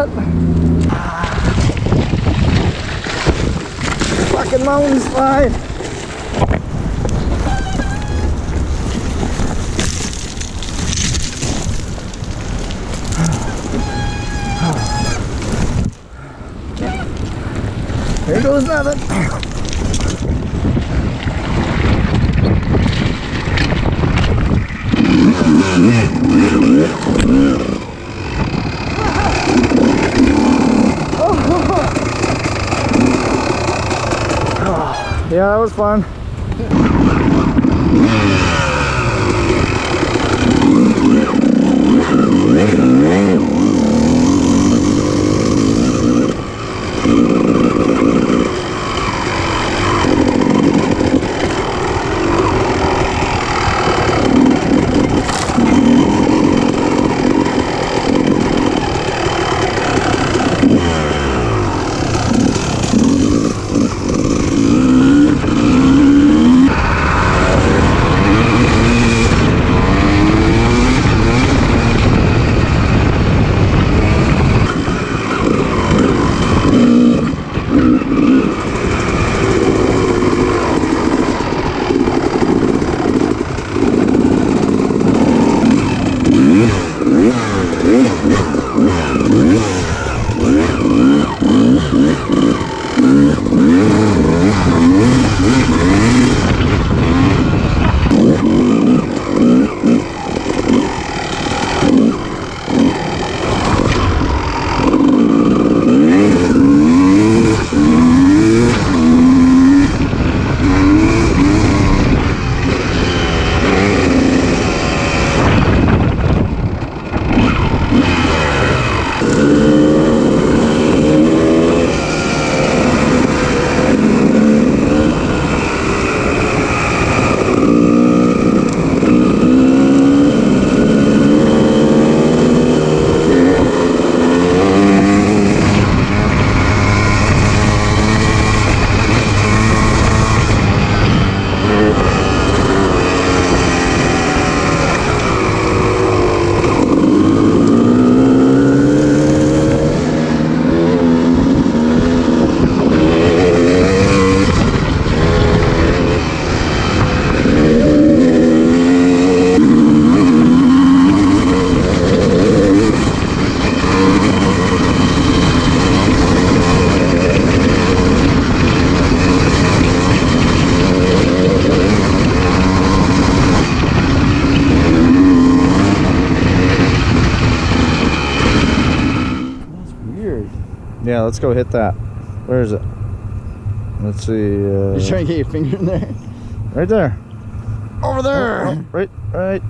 that. Fucking mountain slide. Here goes nothing. Yeah, that was fun. Yeah, let's go hit that. Where is it? Let's see. You're trying to get your finger in there? Right there. Over there. Oh, right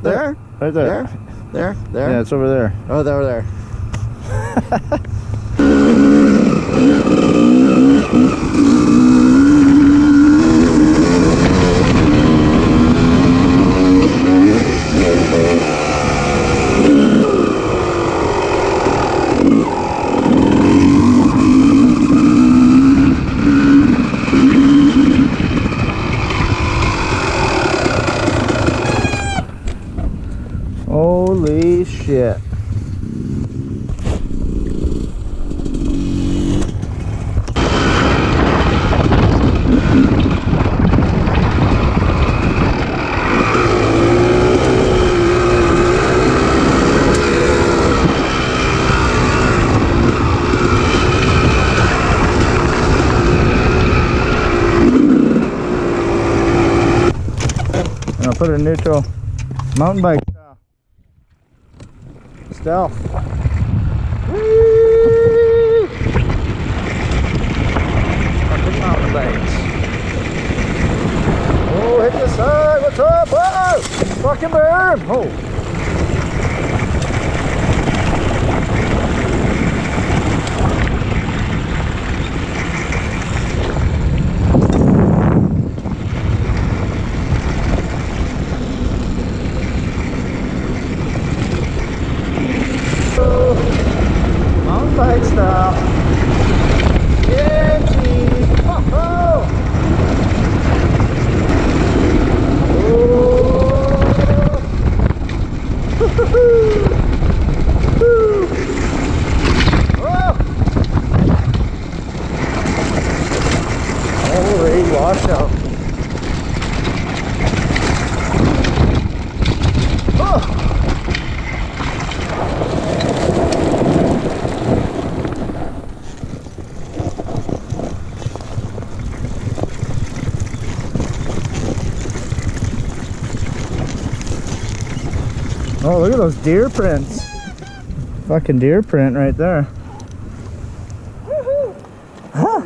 there. Right there. There? Yeah, it's over there. Oh, over there. Holy shit. And I'll put it in neutral. Mountain bike style. Stealth. Woo! Fucking mountain bikes. Oh, hit the side. What's up? Whoa! Fucking berm. Oh. Mountain bike style. Yeah, geez. Oh, oh. Oh, look at those deer prints. Fucking deer print right there. Huh.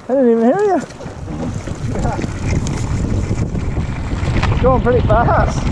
I didn't even hear you. Going pretty fast.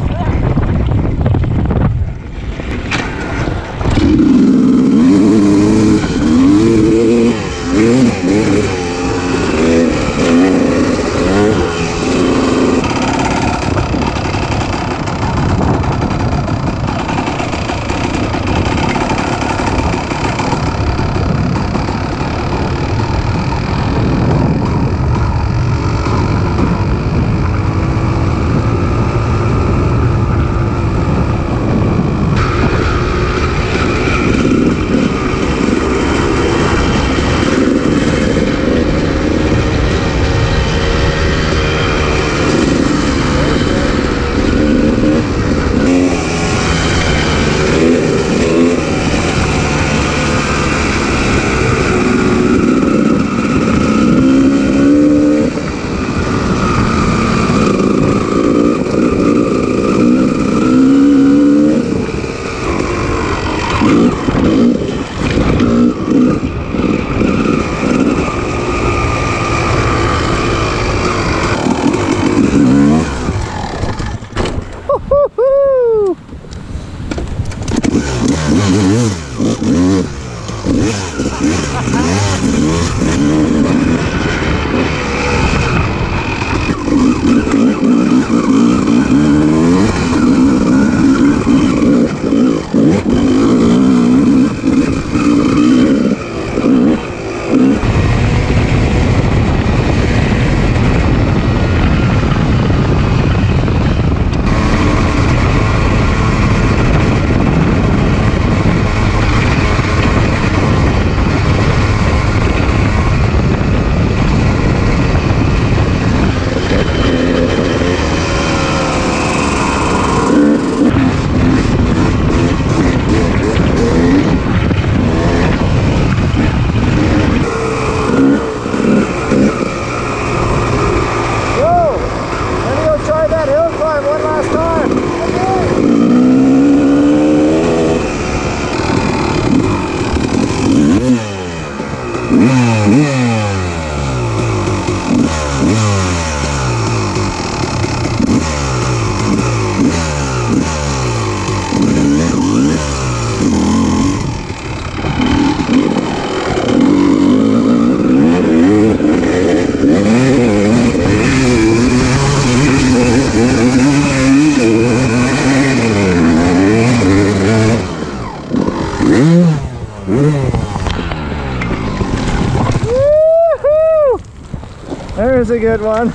There's a good one.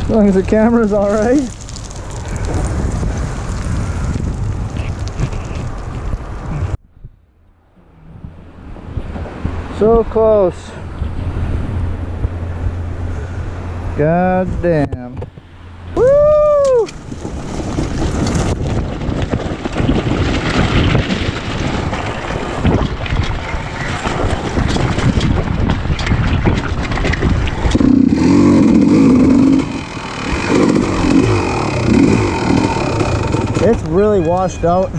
As long as the camera's all right. So close. God damn. Woo! It's really washed out.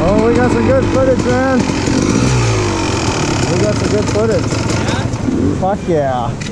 Oh, we got some good footage, man. We got some good footage. Yeah? Fuck yeah.